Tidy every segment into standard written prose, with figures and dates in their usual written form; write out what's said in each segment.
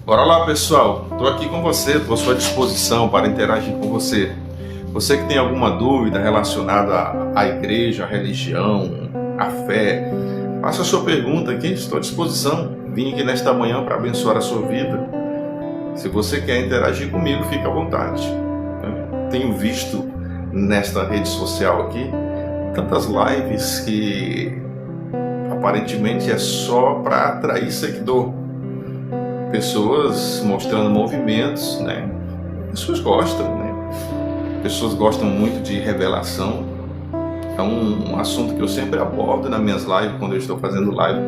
Bora lá, pessoal, estou aqui com você, estou à sua disposição para interagir com você. Você que tem alguma dúvida relacionada à igreja, à religião, à fé, faça a sua pergunta aqui, estou à disposição. Vim aqui nesta manhã para abençoar a sua vida. Se você quer interagir comigo, fique à vontade. Tenho visto nesta rede social aqui tantas lives que aparentemente é só para atrair seguidor. Pessoas mostrando movimentos, né? Pessoas gostam, né? Pessoas gostam muito de revelação. É um assunto que eu sempre abordo nas minhas lives, quando eu estou fazendo live.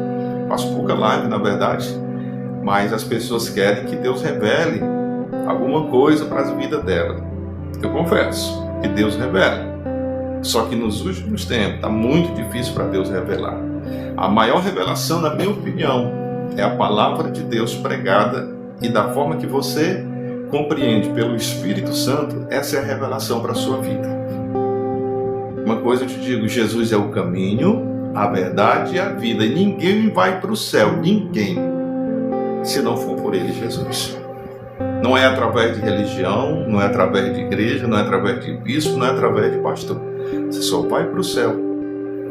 Faço pouca live, na verdade, mas as pessoas querem que Deus revele alguma coisa para as vidas delas. Eu confesso que Deus revela. Só que nos últimos tempos está muito difícil para Deus revelar. A maior revelação, na minha opinião, é a palavra de Deus pregada, e da forma que você compreende pelo Espírito Santo, essa é a revelação para a sua vida. Uma coisa eu te digo, Jesus é o caminho, a verdade e a vida, e ninguém vai para o céu, ninguém, se não for por ele, Jesus. Não é através de religião, não é através de igreja, não é através de bispo, não é através de pastor. Você só vai para o céu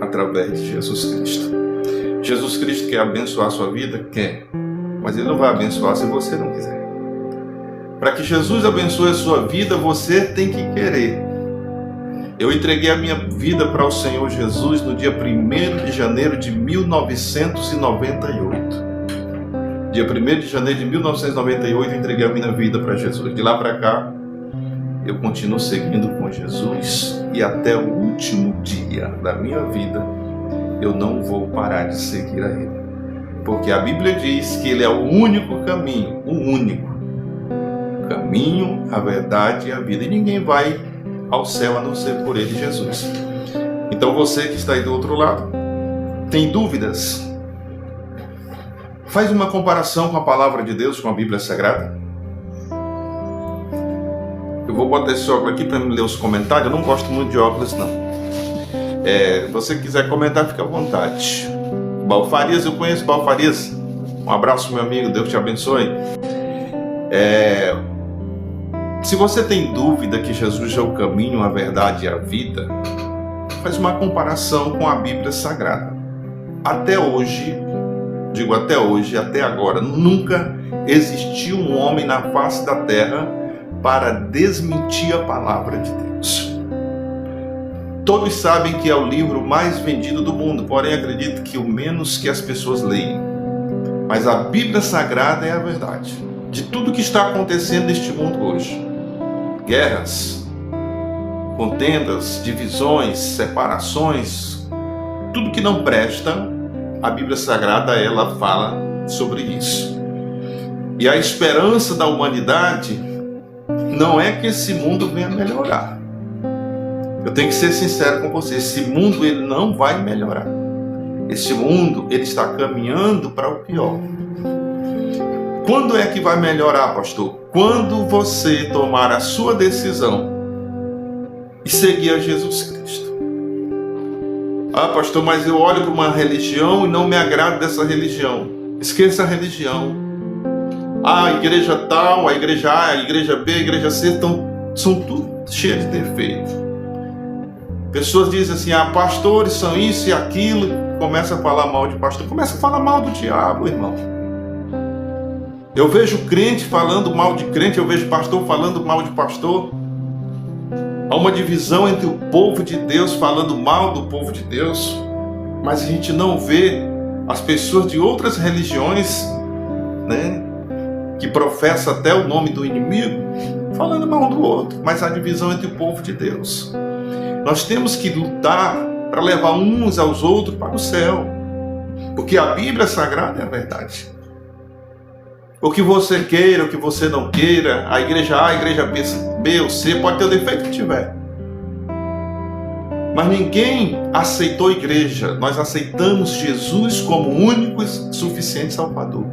através de Jesus Cristo. Jesus Cristo quer abençoar a sua vida? Quer. Mas Ele não vai abençoar se você não quiser. Para que Jesus abençoe a sua vida, você tem que querer. Eu entreguei a minha vida para o Senhor Jesus no dia 1º de janeiro de 1998. Dia 1º de janeiro de 1998 eu entreguei a minha vida para Jesus. De lá para cá, eu continuo seguindo com Jesus, e até o último dia da minha vida eu não vou parar de seguir a Ele. Porque a Bíblia diz que Ele é o único caminho, o único caminho, a verdade e a vida. E ninguém vai ao céu a não ser por Ele, Jesus. Então você que está aí do outro lado, tem dúvidas? Faz uma comparação com a palavra de Deus, com a Bíblia Sagrada. Eu vou botar esse óculos aqui para me ler os comentários. Eu não gosto muito de óculos, não. Se você quiser comentar, fica à vontade. Balfarias, eu conheço Balfarias. Um abraço, meu amigo, Deus te abençoe. Se você tem dúvida que Jesus é o caminho, a verdade e a vida, faz uma comparação com a Bíblia Sagrada. Até hoje, até agora, nunca existiu um homem na face da terra para desmentir a palavra de Deus. Todos sabem que é o livro mais vendido do mundo, porém acredito que o menos que as pessoas leem. Mas a Bíblia Sagrada é a verdade de tudo que está acontecendo neste mundo hoje. Guerras, contendas, divisões, separações, tudo que não presta, a Bíblia Sagrada ela fala sobre isso. E a esperança da humanidade não é que esse mundo venha melhorar. Eu tenho que ser sincero com você, esse mundo ele não vai melhorar. Esse mundo ele está caminhando para o pior. Quando é que vai melhorar, pastor? Quando você tomar a sua decisão e seguir a Jesus Cristo. Ah, pastor, mas eu olho para uma religião e não me agrado dessa religião. Esqueça a religião. A igreja tal, a igreja A, a igreja B, a igreja C são tudo cheias de defeito. Pessoas dizem assim, pastores são isso e aquilo, começa a falar mal de pastor, começa a falar mal do diabo, irmão. Eu vejo crente falando mal de crente, eu vejo pastor falando mal de pastor. Há uma divisão entre o povo de Deus falando mal do povo de Deus, mas a gente não vê as pessoas de outras religiões, né, que professam até o nome do inimigo, falando mal do outro, mas há divisão entre o povo de Deus. Nós temos que lutar para levar uns aos outros para o céu, porque a Bíblia Sagrada é a verdade. O que você queira, o que você não queira, a igreja A, a igreja B ou C, pode ter o defeito que tiver. Mas ninguém aceitou a igreja, nós aceitamos Jesus como o único e suficiente Salvador.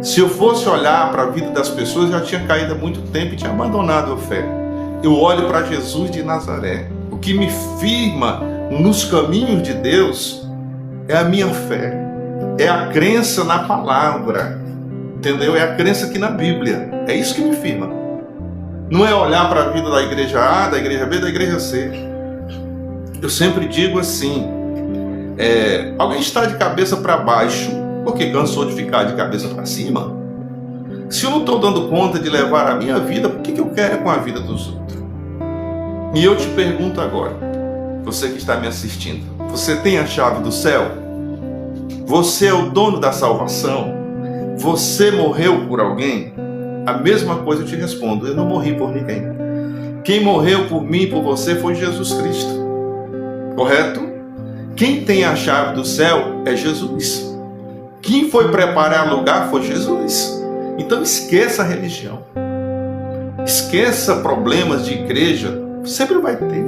Se eu fosse olhar para a vida das pessoas, já tinha caído há muito tempo e tinha abandonado a fé. Eu olho para Jesus de Nazaré. O que me firma nos caminhos de Deus é a minha fé, é a crença na palavra. entendeu? É a crença aqui na Bíblia. É isso que me firma. Não é olhar para a vida da igreja A, da igreja B, da igreja C. Eu sempre digo assim, alguém está de cabeça para baixo porque cansou de ficar de cabeça para cima? Se eu não estou dando conta de levar a minha vida, por que eu quero com a vida dos outros? E eu te pergunto agora, você que está me assistindo, você tem a chave do céu? Você é o dono da salvação? Você morreu por alguém? A mesma coisa eu te respondo, eu não morri por ninguém. Quem morreu por mim e por você foi Jesus Cristo. Correto? Quem tem a chave do céu é Jesus. Quem foi preparar lugar foi Jesus. Então esqueça a religião. Esqueça problemas de igreja. Sempre vai ter.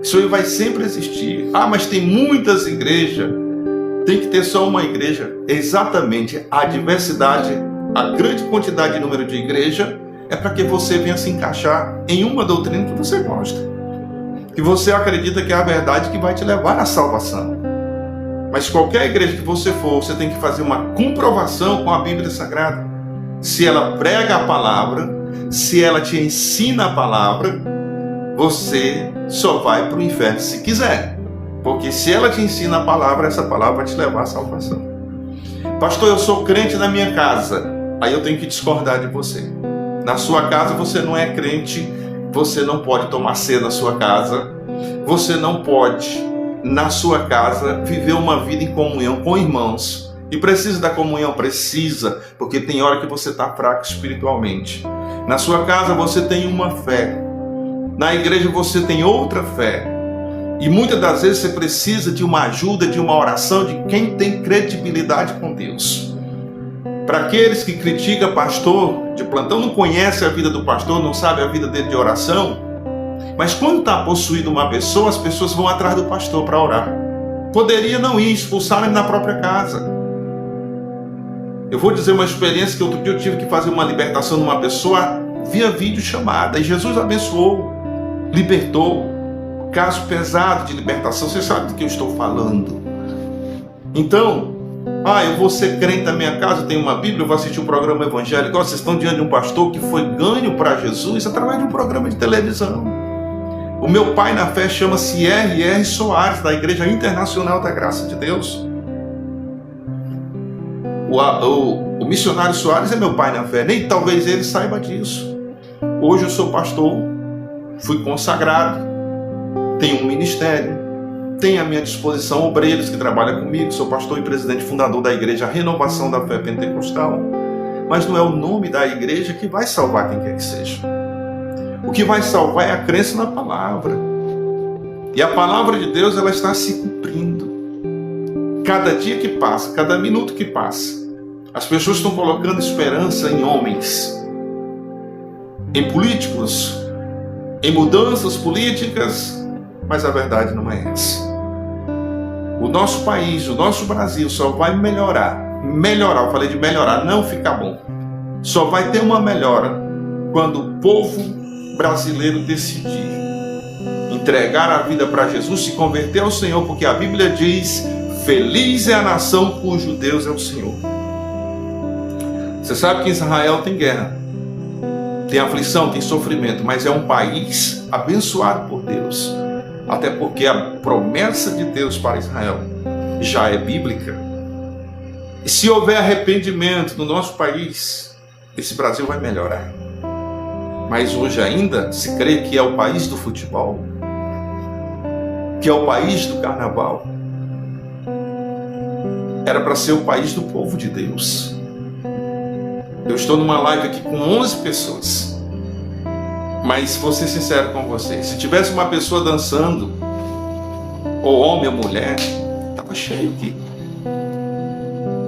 Isso aí vai sempre existir. Ah, mas tem muitas igrejas. Tem que ter só uma igreja. Exatamente. A diversidade, a grande quantidade de número de igreja é para que você venha se encaixar em uma doutrina que você gosta. Que você acredita que é a verdade que vai te levar à salvação. Mas qualquer igreja que você for, você tem que fazer uma comprovação com a Bíblia Sagrada. Se ela prega a palavra, se ela te ensina a palavra, você só vai para o inferno se quiser. Porque se ela te ensina a palavra, essa palavra vai te levar à salvação. Pastor, eu sou crente na minha casa. Aí eu tenho que discordar de você. Na sua casa você não é crente, você não pode tomar ceia na sua casa, você não pode, na sua casa, viver uma vida em comunhão com irmãos. E precisa da comunhão? Precisa, porque tem hora que você está fraco espiritualmente. Na sua casa você tem uma fé, na igreja você tem outra fé. E muitas das vezes você precisa de uma ajuda, de uma oração de quem tem credibilidade com Deus. Para aqueles que criticam pastor de plantão, não conhece a vida do pastor, não sabe a vida dele de oração, mas quando está possuído uma pessoa, as pessoas vão atrás do pastor para orar. Poderia não ir, expulsar ele na própria casa. Eu vou dizer uma experiência que outro dia eu tive que fazer uma libertação de uma pessoa via vídeo chamada, e Jesus abençoou, libertou. Caso pesado de libertação, você sabe do que eu estou falando. Então, eu vou ser crente na minha casa, eu tenho uma Bíblia, eu vou assistir um programa evangélico. Vocês estão diante de um pastor que foi ganho para Jesus através de um programa de televisão. O meu pai na fé chama-se R.R. Soares, da Igreja Internacional da Graça de Deus. O missionário Soares é meu pai na fé, nem talvez ele saiba disso. Hoje eu sou pastor, fui consagrado, tenho um ministério, tenho à minha disposição obreiros que trabalham comigo, sou pastor e presidente fundador da igreja Renovação da Fé Pentecostal, mas não é o nome da igreja que vai salvar quem quer que seja. O que vai salvar é a crença na palavra. E a palavra de Deus, ela está se cumprindo. Cada dia que passa, cada minuto que passa, as pessoas estão colocando esperança em homens, em políticos, em mudanças políticas, mas a verdade não é essa. O nosso país, o nosso Brasil só vai melhorar, eu falei de melhorar, não ficar bom. Só vai ter uma melhora quando o povo brasileiro decidir entregar a vida para Jesus, se converter ao Senhor, porque a Bíblia diz: feliz é a nação cujo Deus é o Senhor. Você sabe que Israel tem guerra, tem aflição, tem sofrimento, mas é um país abençoado por Deus, até porque a promessa de Deus para Israel já é bíblica. E se houver arrependimento no nosso país, esse Brasil vai melhorar. Mas hoje ainda se crê que é o país do futebol, que é o país do carnaval. Era para ser o país do povo de Deus. Eu estou numa live aqui com 11 pessoas. Mas vou ser sincero com vocês, se tivesse uma pessoa dançando, ou homem ou mulher, estava cheio aqui.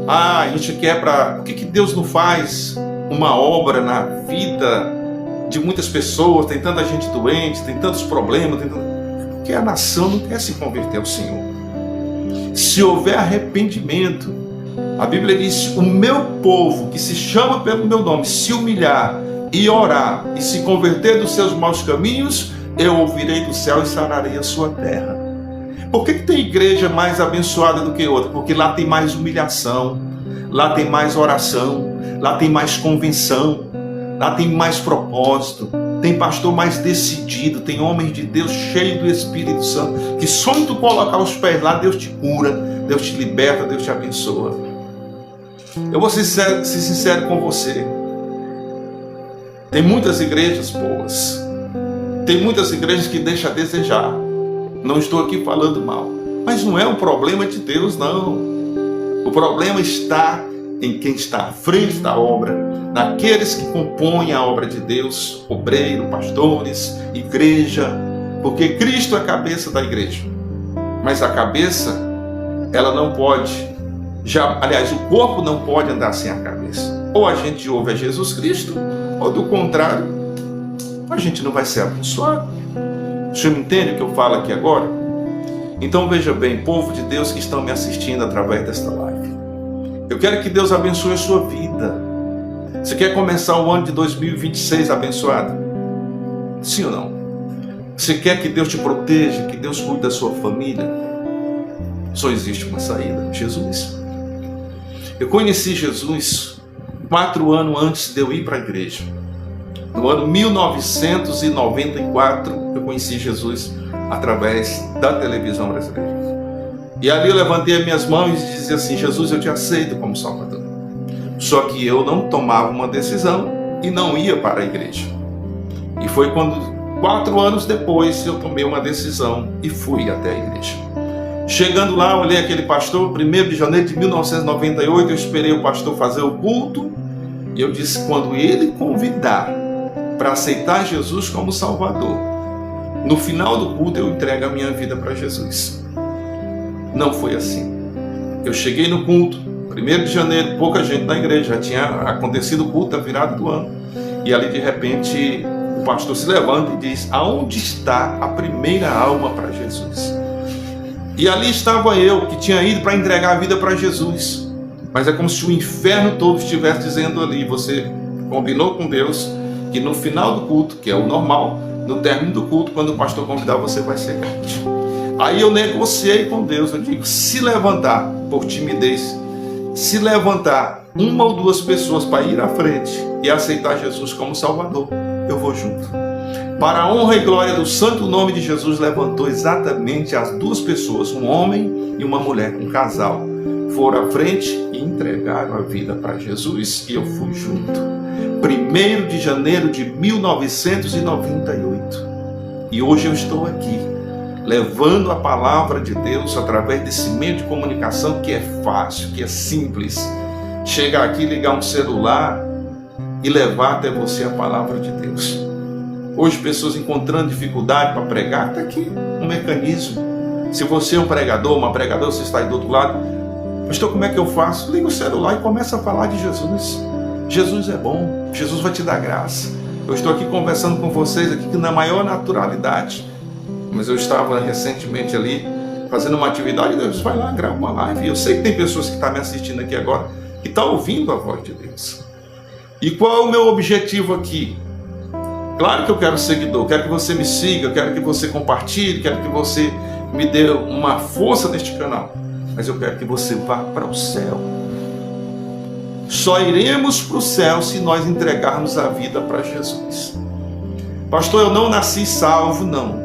A gente quer por que Deus não faz uma obra na vida de muitas pessoas? Tem tanta gente doente, tem tantos problemas, porque a nação não quer se converter ao Senhor. Se houver arrependimento, a Bíblia diz: o meu povo, que se chama pelo meu nome, se humilhar e orar e se converter dos seus maus caminhos, eu ouvirei do céu e sararei a sua terra. Por que tem igreja mais abençoada do que outra? Porque lá tem mais humilhação, lá tem mais oração, lá tem mais convenção, lá tem mais propósito, tem pastor mais decidido, tem homens de Deus cheio do Espírito Santo, que só em tu colocar os pés lá, Deus te cura, Deus te liberta, Deus te abençoa. Eu vou ser sincero com você. Tem muitas igrejas boas, tem muitas igrejas que deixam a desejar. Não estou aqui falando mal, mas não é um problema de Deus, não. O problema está em quem está à frente da obra, naqueles que compõem a obra de Deus, obreiro, pastores, igreja, porque Cristo é a cabeça da igreja. Mas a cabeça, ela não pode, aliás, o corpo não pode andar sem a cabeça. Ou a gente ouve a Jesus Cristo, ou do contrário, a gente não vai ser abençoado. O senhor me entende o que eu falo aqui agora? Então veja bem, povo de Deus que estão me assistindo através desta live, eu quero que Deus abençoe a sua vida. Você quer começar o ano de 2026 abençoado? Sim ou não? Você quer que Deus te proteja, que Deus cuide da sua família? Só existe uma saída: Jesus. Eu conheci Jesus 4 anos antes de eu ir para a igreja. No ano 1994, eu conheci Jesus através da televisão brasileira. E ali eu levantei as minhas mãos e dizia assim: Jesus, eu te aceito como Salvador. Só que eu não tomava uma decisão e não ia para a igreja. E foi quando, 4 anos depois, eu tomei uma decisão e fui até a igreja. Chegando lá, olhei aquele pastor, 1º de janeiro de 1998, eu esperei o pastor fazer o culto, e eu disse: quando ele convidar para aceitar Jesus como Salvador, no final do culto eu entrego a minha vida para Jesus. Não foi assim. Eu cheguei no culto, 1º de janeiro, pouca gente na igreja, já tinha acontecido o culto, a virada do ano, e ali de repente o pastor se levanta e diz: aonde está a primeira alma para Jesus? E ali estava eu, que tinha ido para entregar a vida para Jesus. Mas é como se o inferno todo estivesse dizendo ali: você combinou com Deus que no final do culto, que é o normal, no término do culto, quando o pastor convidar, você vai ser crente. Aí eu negociei com Deus, eu digo: se levantar por timidez, se levantar 1 ou 2 pessoas para ir à frente e aceitar Jesus como Salvador, eu vou junto. Para a honra e glória do santo nome de Jesus, levantou exatamente as 2 pessoas, um homem e uma mulher, um casal, foram à frente e entregaram a vida para Jesus, e eu fui junto. 1º de janeiro de 1998. E hoje eu estou aqui, levando a palavra de Deus através desse meio de comunicação que é fácil, que é simples. Chegar aqui, ligar um celular e levar até você a palavra de Deus. Hoje pessoas encontrando dificuldade para pregar, está aqui um mecanismo. Se você é um pregador, uma pregadora, você está aí do outro lado: pastor, como é que eu faço? Liga o celular e começa a falar de Jesus. Jesus é bom, Jesus vai te dar graça. Eu estou aqui conversando com vocês aqui na maior naturalidade, mas eu estava recentemente ali fazendo uma atividade e Deus vai lá gravar uma live. E eu sei que tem pessoas que estão me assistindo aqui agora que estão ouvindo a voz de Deus. E qual é o meu objetivo aqui? Claro que eu quero seguidor, quero que você me siga, quero que você compartilhe, quero que você me dê uma força neste canal. Mas eu quero que você vá para o céu. Só iremos para o céu se nós entregarmos a vida para Jesus. Pastor, eu não nasci salvo, não.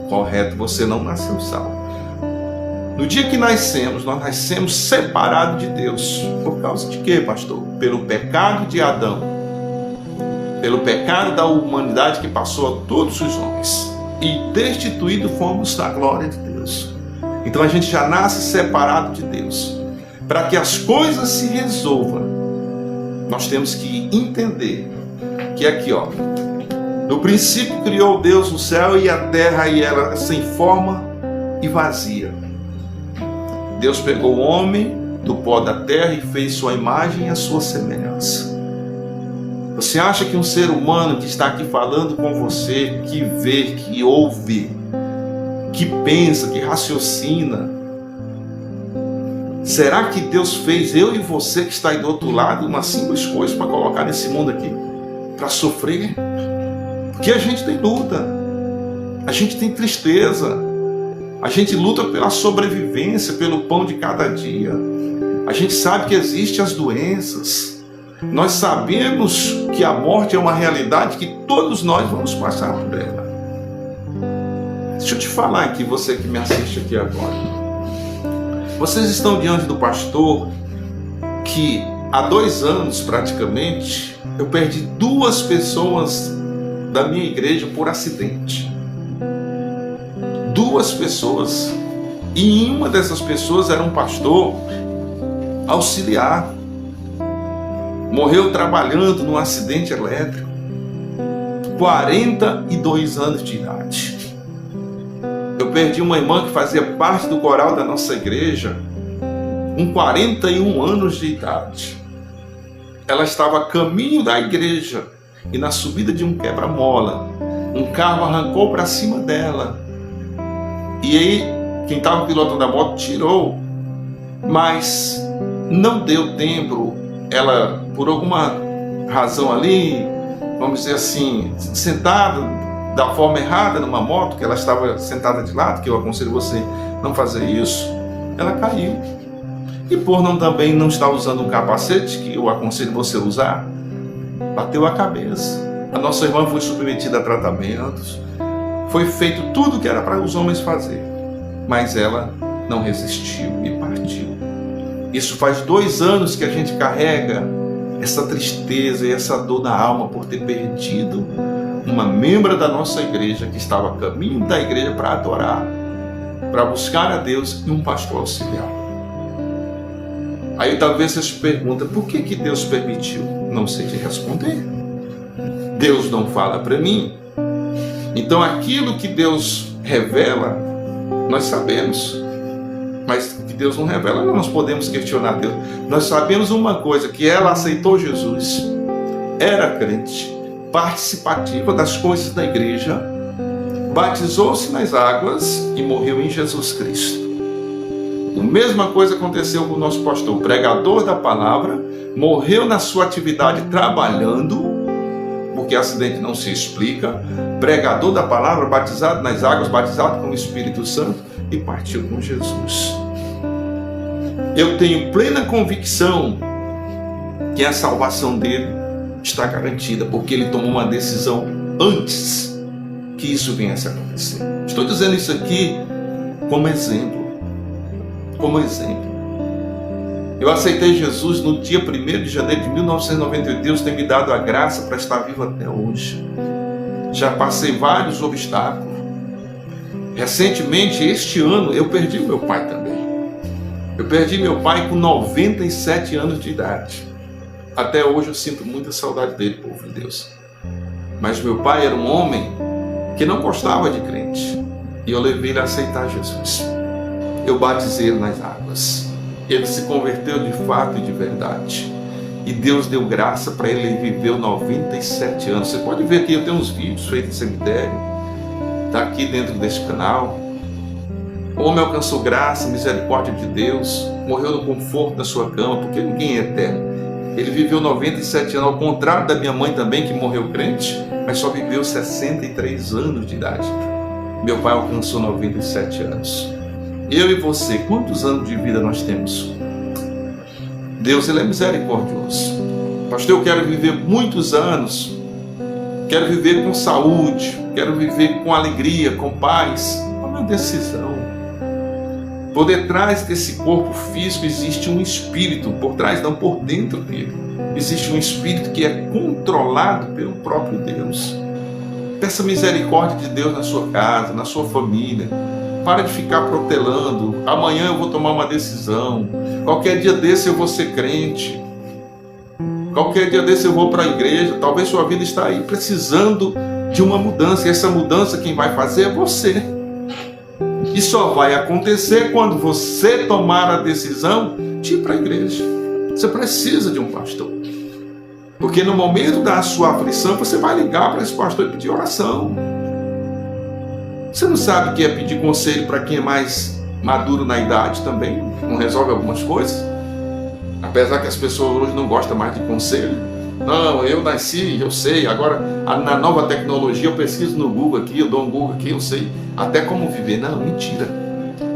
Correto, você não nasceu salvo. No dia que nascemos, nós nascemos separados de Deus. Por causa de quê, pastor? Pelo pecado de Adão. Pelo pecado da humanidade que passou a todos os homens. E destituídos fomos da glória de Deus. Então a gente já nasce separado de Deus. Para que as coisas se resolvam, nós temos que entender que aqui, ó, no princípio criou Deus o céu e a terra, e ela sem forma e vazia. Deus pegou o homem do pó da terra e fez sua imagem e a sua semelhança. Você acha que um ser humano que está aqui falando com você, que vê, que ouve, que pensa, que raciocina, será que Deus fez eu e você que está aí do outro lado uma simples coisa para colocar nesse mundo aqui? Para sofrer? Porque a gente tem luta, a gente tem tristeza, a gente luta pela sobrevivência, pelo pão de cada dia. A gente sabe que existem as doenças, Nós sabemos que a morte é uma realidade que todos nós vamos passar por ela. Deixa eu te falar aqui, você que me assiste aqui agora. Vocês estão diante do pastor que há 2 anos praticamente eu perdi 2 pessoas da minha igreja por acidente. 2 pessoas. E uma dessas pessoas era um pastor auxiliar. Morreu trabalhando num acidente elétrico. 42 anos de idade. Eu perdi uma irmã que fazia parte do coral da nossa igreja, com 41 anos de idade. Ela estava a caminho da igreja e na subida de um quebra-mola, um carro arrancou para cima dela. E aí, quem estava pilotando a moto tirou, mas não deu tempo. Ela, por alguma razão ali, vamos dizer assim, sentada da forma errada numa moto, que ela estava sentada de lado, que eu aconselho você não fazer isso, ela caiu. E por também não estar usando um capacete, que eu aconselho você usar, bateu a cabeça. A nossa irmã foi submetida a tratamentos, foi feito tudo o que era para os homens fazer, mas ela não resistiu e partiu. Isso faz 2 anos que a gente carrega essa tristeza e essa dor na alma por ter perdido uma membra da nossa igreja que estava a caminho da igreja para adorar, para buscar a Deus, e um pastor auxiliar. Aí talvez você se pergunta, por que Deus permitiu? Não sei te responder. Deus não fala para mim. Então aquilo que Deus revela, nós sabemos. Mas que Deus não revela, nós podemos questionar Deus. Nós sabemos uma coisa, que ela aceitou Jesus, era crente, participativa das coisas da igreja, batizou-se nas águas e morreu em Jesus Cristo. A mesma coisa aconteceu com o nosso pastor, pregador da palavra, morreu na sua atividade trabalhando, porque acidente não se explica, pregador da palavra, batizado nas águas, batizado com o Espírito Santo, e partiu com Jesus. Eu tenho plena convicção que a salvação dele está garantida, porque ele tomou uma decisão antes que isso viesse a acontecer. Estou dizendo isso aqui como exemplo. Como exemplo. Eu aceitei Jesus no dia 1º de janeiro de 1998. Deus tem me dado a graça para estar vivo até hoje. Já passei vários obstáculos. Recentemente, este ano, eu perdi o meu pai também. Eu perdi meu pai com 97 anos de idade. Até hoje eu sinto muita saudade dele, povo de Deus. Mas meu pai era um homem que não gostava de crente. E eu levei ele a aceitar Jesus. Eu batizei ele nas águas. Ele se converteu de fato e de verdade. E Deus deu graça para ele. Ele viveu 97 anos. Você pode ver aqui, eu tenho uns vídeos feitos em cemitério. Está aqui dentro desse canal. O homem alcançou graça, misericórdia de Deus. Morreu no conforto da sua cama, porque ninguém é eterno. Ele viveu 97 anos, ao contrário da minha mãe também, que morreu crente, mas só viveu 63 anos de idade. Meu pai alcançou 97 anos. Eu e você, quantos anos de vida nós temos? Deus, ele é misericordioso. Pastor, eu quero viver muitos anos. Quero viver com saúde. Quero viver com alegria, com paz. É uma decisão. Por detrás desse corpo físico existe um espírito. Por trás, não, por dentro dele. Existe um espírito que é controlado pelo próprio Deus. Peça misericórdia de Deus na sua casa, na sua família. Para de ficar protelando. Amanhã eu vou tomar uma decisão. Qualquer dia desse eu vou ser crente. Qualquer dia desse eu vou para a igreja. Talvez sua vida está aí precisando de uma mudança. E essa mudança quem vai fazer é você. E só vai acontecer quando você tomar a decisão de ir para a igreja. Você precisa de um pastor. Porque no momento da sua aflição você vai ligar para esse pastor e pedir oração. Você não sabe o que é pedir conselho para quem é mais maduro na idade também? Não resolve algumas coisas? Apesar que as pessoas hoje não gostam mais de conselho. Não, eu nasci, eu sei. Agora, na nova tecnologia, eu pesquiso no Google aqui, eu dou um Google aqui, eu sei até como viver. Não, mentira.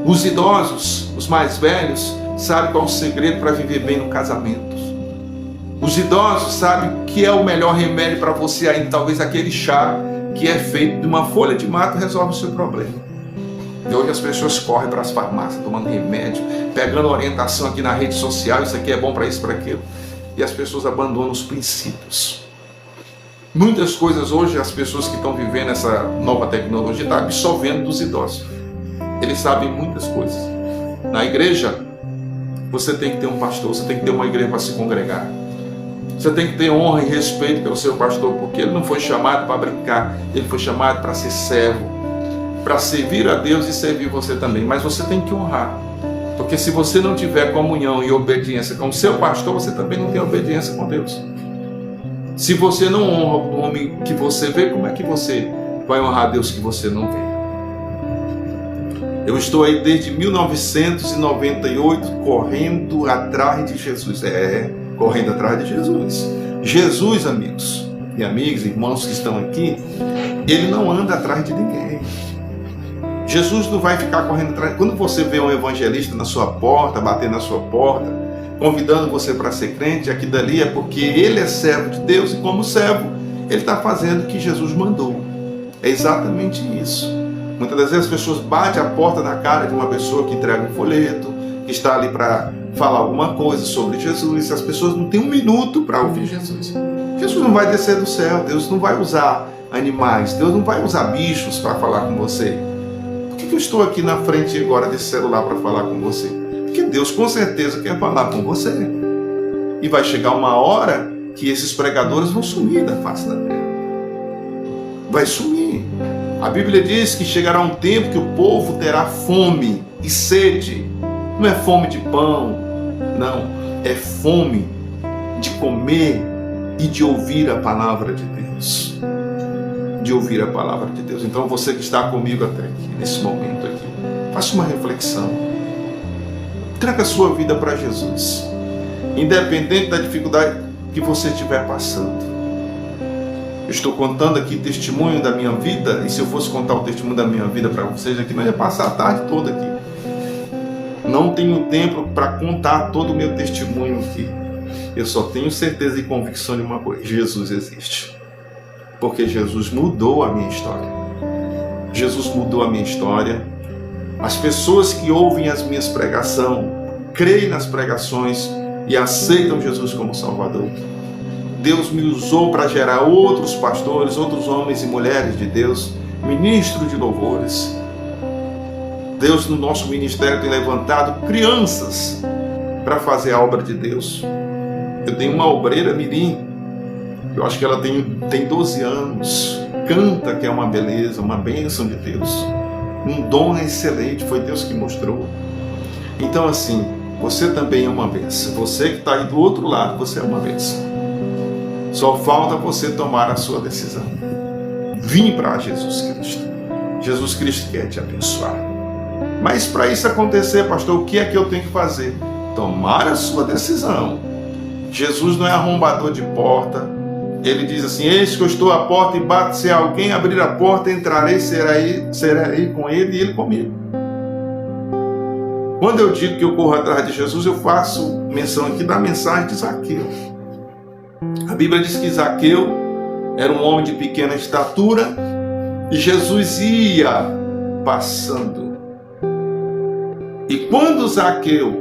Os idosos, os mais velhos, sabem qual é o segredo para viver bem no casamento. Os idosos sabem que é o melhor remédio para você ainda, talvez aquele chá que é feito de uma folha de mato resolve o seu problema. E hoje as pessoas correm para as farmácias tomando remédio, pegando orientação aqui na rede social, isso aqui é bom para isso, para aquilo. E as pessoas abandonam os princípios. Muitas coisas hoje, as pessoas que estão vivendo essa nova tecnologia estão absorvendo dos idosos. Eles sabem muitas coisas. Na igreja, você tem que ter um pastor, você tem que ter uma igreja para se congregar. Você tem que ter honra e respeito pelo seu pastor, porque ele não foi chamado para brincar, ele foi chamado para ser servo, para servir a Deus e servir você também. Mas você tem que honrar, porque se você não tiver comunhão e obediência com o seu pastor, você também não tem obediência com Deus. Se você não honra o homem que você vê, como é que você vai honrar Deus que você não vê? Eu estou aí desde 1998 correndo atrás de Jesus. Correndo atrás de Jesus. Jesus, amigos e amigas, irmãos que estão aqui, ele não anda atrás de ninguém. Jesus não vai ficar correndo atrás. Quando você vê um evangelista na sua porta, batendo na sua porta, convidando você para ser crente, aqui dali é porque ele é servo de Deus e como servo, ele está fazendo o que Jesus mandou. É exatamente isso. Muitas das vezes as pessoas batem a porta na cara de uma pessoa que entrega um folheto, que está ali para falar alguma coisa sobre Jesus, e as pessoas não têm um minuto para ouvir Jesus. Jesus não vai descer do céu, Deus não vai usar animais, Deus não vai usar bichos para falar com você. Por que eu estou aqui na frente agora desse celular para falar com você? Porque Deus com certeza quer falar com você. E vai chegar uma hora que esses pregadores vão sumir da face da terra. Vai sumir. A Bíblia diz que chegará um tempo que o povo terá fome e sede. Não é fome de pão, não. É fome de comer e de ouvir a palavra de Deus. De ouvir a palavra de Deus. Então você que está comigo até aqui, nesse momento aqui, faça uma reflexão. Traga a sua vida para Jesus. Independente da dificuldade que você estiver passando. Eu estou contando aqui testemunho da minha vida, e se eu fosse contar o testemunho da minha vida para vocês aqui, nós ia passar a tarde toda aqui. Não tenho tempo para contar todo o meu testemunho aqui. Eu só tenho certeza e convicção de uma coisa: Jesus existe. Porque Jesus mudou a minha história. Jesus mudou a minha história. As pessoas que ouvem as minhas pregações, creem nas pregações e aceitam Jesus como Salvador. Deus me usou para gerar outros pastores, outros homens e mulheres de Deus, ministros de louvores. Deus no nosso ministério tem levantado crianças para fazer a obra de Deus. Eu tenho uma obreira mirim, eu acho que ela tem 12 anos, canta que é uma beleza, uma bênção de Deus, um dom excelente, foi Deus que mostrou. Então assim, você também é uma bênção, você que está aí do outro lado, você é uma bênção. Só falta você tomar a sua decisão. Vim para Jesus Cristo. Jesus Cristo quer te abençoar. Mas para isso acontecer, pastor, o que é que eu tenho que fazer? Tomar a sua decisão. Jesus não é arrombador de porta. Ele diz assim: eis que eu estou à porta e bato, se alguém abrir a porta, entrarei, serei com ele e ele comigo. Quando eu digo que eu corro atrás de Jesus, eu faço menção aqui da mensagem de Zaqueu. A Bíblia diz que Zaqueu era um homem de pequena estatura e Jesus ia passando. E quando Zaqueu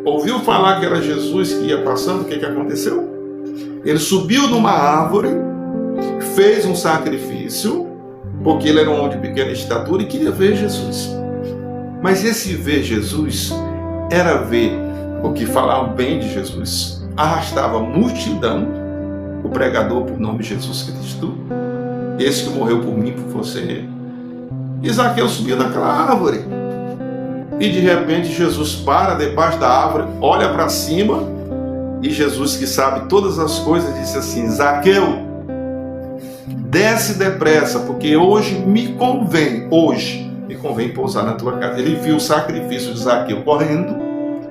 ouviu falar que era Jesus que ia passando, o que aconteceu? Ele subiu numa árvore, fez um sacrifício, porque ele era um homem de pequena estatura e queria ver Jesus. Mas esse ver Jesus era ver o que falavam bem de Jesus. Arrastava a multidão, o pregador por nome de Jesus Cristo, esse que morreu por mim, por você. E Zaqueu subiu naquela árvore. E de repente Jesus para debaixo da árvore, olha para cima, e Jesus, que sabe todas as coisas, disse assim: Zaqueu, desce depressa, porque hoje me convém pousar na tua casa. Ele viu o sacrifício de Zaqueu correndo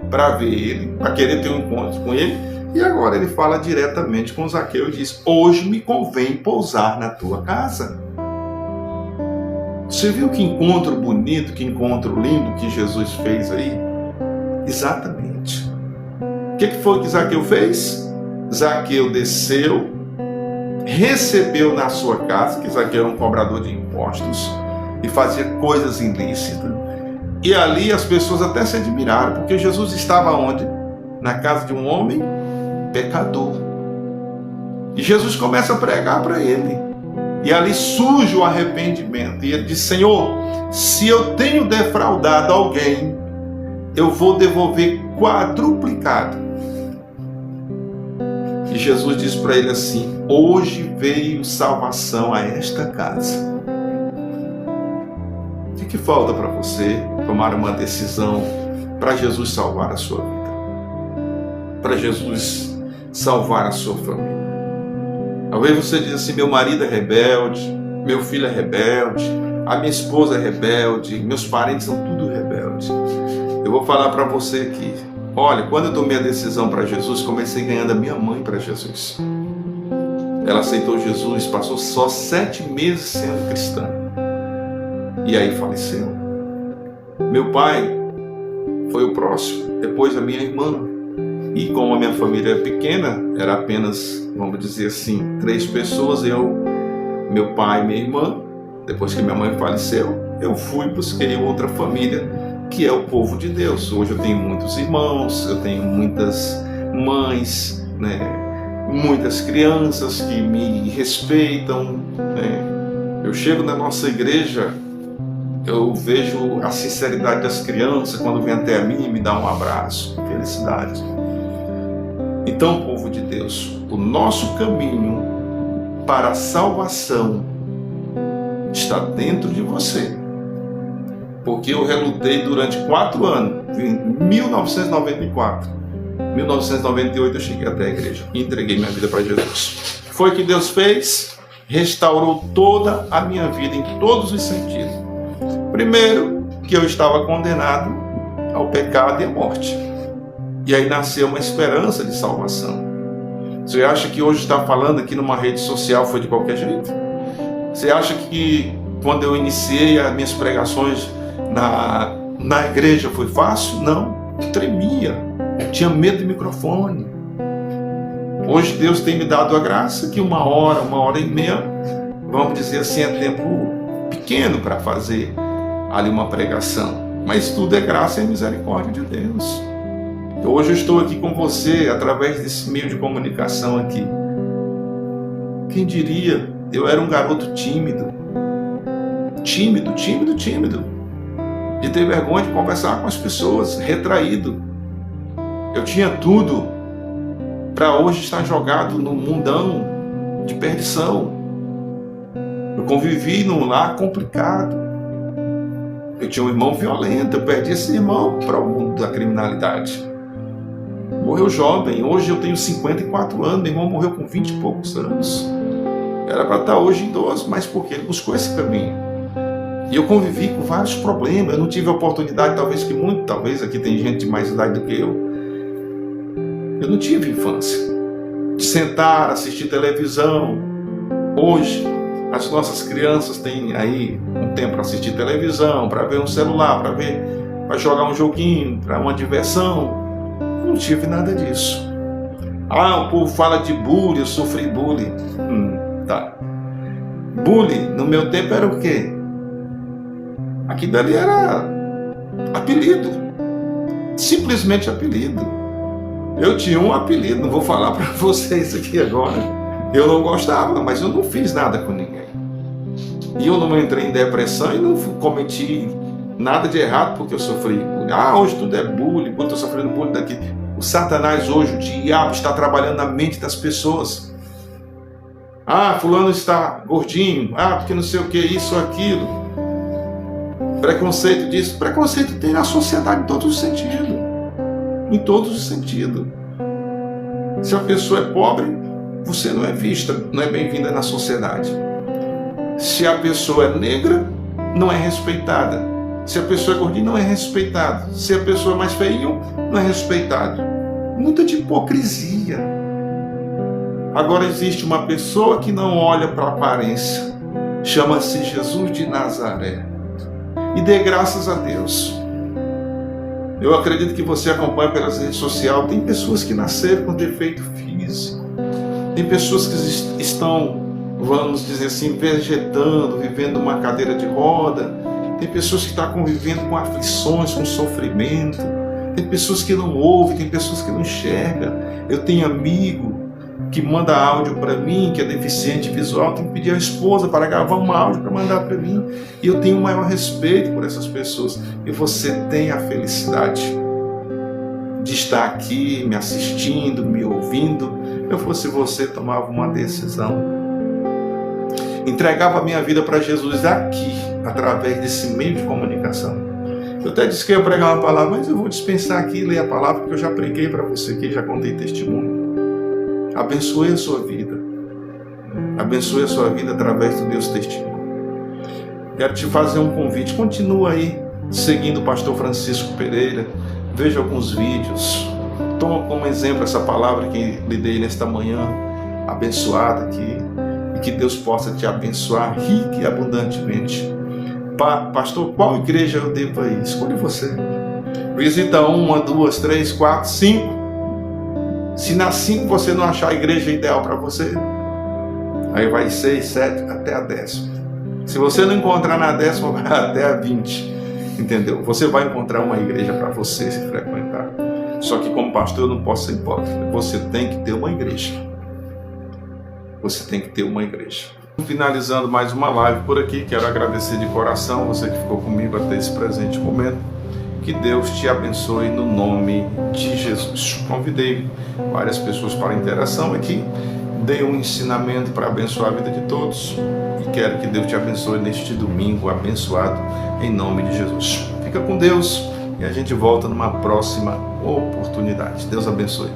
para ver ele, para querer ter um encontro com ele, e agora ele fala diretamente com Zaqueu e diz: hoje me convém pousar na tua casa. Você viu que encontro bonito, que encontro lindo que Jesus fez aí? Exatamente. O que foi que Zaqueu fez? Zaqueu desceu, recebeu na sua casa, que Zaqueu era um cobrador de impostos e fazia coisas ilícitas. E ali as pessoas até se admiraram, porque Jesus estava onde? Na casa de um homem pecador. E Jesus começa a pregar para ele. E ali surge o arrependimento. E ele diz: Senhor, se eu tenho defraudado alguém, eu vou devolver quadruplicado. E Jesus diz para ele assim: hoje veio salvação a esta casa. O que falta para você tomar uma decisão para Jesus salvar a sua vida? Para Jesus salvar a sua família? Talvez você diz assim: meu marido é rebelde, meu filho é rebelde, a minha esposa é rebelde, meus parentes são tudo rebeldes. Eu vou falar para você aqui: olha, quando eu tomei a decisão para Jesus, comecei ganhando a minha mãe para Jesus. Ela aceitou Jesus, passou só 7 meses sendo cristã. E aí faleceu. Meu pai foi o próximo, depois a minha irmã. E como a minha família é pequena, era apenas, vamos dizer assim, 3 pessoas, eu, meu pai e minha irmã. Depois que minha mãe faleceu, eu fui e busquei outra família, que é o povo de Deus. Hoje eu tenho muitos irmãos, eu tenho muitas mães, né? Muitas crianças que me respeitam, né? Eu chego na nossa igreja, eu vejo a sinceridade das crianças quando vem até a mim e me dá um abraço. Felicidade. Então, povo de Deus, o nosso caminho para a salvação está dentro de você. Porque eu relutei durante 4 anos, em 1994. 1998 eu cheguei até a igreja e entreguei minha vida para Jesus. Foi o que Deus fez, restaurou toda a minha vida em todos os sentidos. Primeiro, que eu estava condenado ao pecado e à morte. E aí nasceu uma esperança de salvação. Você acha que hoje estar falando aqui numa rede social foi de qualquer jeito? Você acha que quando eu iniciei as minhas pregações na igreja foi fácil? Não, eu tremia, eu tinha medo de microfone. Hoje Deus tem me dado a graça que 1 hora, 1h30, vamos dizer assim, é tempo pequeno para fazer ali uma pregação. Mas tudo é graça e misericórdia de Deus. Hoje eu estou aqui com você através desse meio de comunicação aqui. Quem diria? Eu era um garoto tímido. Tímido. De ter vergonha de conversar com as pessoas, retraído. Eu tinha tudo para hoje estar jogado no mundão de perdição. Eu convivi num lar complicado. Eu tinha um irmão violento, eu perdi esse irmão para o mundo da criminalidade. Morreu jovem, hoje eu tenho 54 anos, meu irmão morreu com 20 e poucos anos. Era para estar hoje idoso, mas porque ele buscou esse caminho. E eu convivi com vários problemas, eu não tive a oportunidade, talvez aqui tem gente de mais idade do que eu. Eu não tive infância. De sentar, assistir televisão. Hoje, as nossas crianças têm aí um tempo para assistir televisão, para ver um celular, para jogar um joguinho, para uma diversão. Eu não tive nada disso. O povo fala de bullying, eu sofri bullying. Tá. Bullying, no meu tempo era o quê? Aquilo ali era apelido. Simplesmente apelido. Eu tinha um apelido, não vou falar para vocês aqui agora. Eu não gostava, mas eu não fiz nada com ninguém. E eu não entrei em depressão e não cometi nada de errado porque eu sofri bullying. Hoje tudo é bullying, eu estou sofrendo bullying daqui. O Satanás hoje, o diabo está trabalhando na mente das pessoas. Fulano está gordinho, porque não sei o que, isso ou aquilo. Preconceito disso. Preconceito tem na sociedade em todos os sentidos. Em todos os sentidos. Se a pessoa é pobre, você não é vista, não é bem-vinda na sociedade. Se a pessoa é negra, não é respeitada. Se a pessoa é gordinha, não é respeitada. Se a pessoa é mais feinho, não é respeitado. Muita de hipocrisia. Agora existe uma pessoa que não olha para a aparência. Chama-se Jesus de Nazaré. E dê graças a Deus. Eu acredito que você acompanha pelas redes sociais. Tem pessoas que nasceram com defeito físico. Tem pessoas que estão, vamos dizer assim, vegetando, vivendo uma cadeira de roda. Tem pessoas que estão convivendo com aflições, com sofrimento. Tem pessoas que não ouvem, tem pessoas que não enxergam. Eu tenho amigo que manda áudio para mim, que é deficiente visual, tem que pedir a esposa para gravar um áudio para mandar para mim. E eu tenho o maior respeito por essas pessoas. E você tem a felicidade de estar aqui me assistindo, me ouvindo. Eu fosse você, tomava uma decisão. Entregava a minha vida para Jesus aqui, através desse meio de comunicação. Eu até disse que ia pregar uma palavra, mas eu vou dispensar aqui e ler a palavra, porque eu já preguei para você aqui, já contei testemunho. Abençoe a sua vida. Abençoe a sua vida através do Deus testemunho. Quero te fazer um convite. Continua aí seguindo o pastor Francisco Pereira. Veja alguns vídeos. Toma como exemplo essa palavra que lhe dei nesta manhã abençoada aqui. E que Deus possa te abençoar rica e abundantemente. Pastor, qual igreja eu devo ir? Escolhe você. Visita 1, 2, 3, 4, 5. Se na 5 você não achar a igreja ideal para você, aí vai 6, 7, até a 10ª. Se você não encontrar na 10ª, vai até a 20. Entendeu? Você vai encontrar uma igreja para você se frequentar. Só que como pastor eu não posso ser hipócrita. Você tem que ter uma igreja. Você tem que ter uma igreja. Finalizando mais uma live por aqui, quero agradecer de coração você que ficou comigo até esse presente momento. Que Deus te abençoe no nome de Jesus. Convidei várias pessoas para a interação aqui. Dei um ensinamento para abençoar a vida de todos. E quero que Deus te abençoe neste domingo abençoado, em nome de Jesus. Fica com Deus e a gente volta numa próxima oportunidade. Deus abençoe.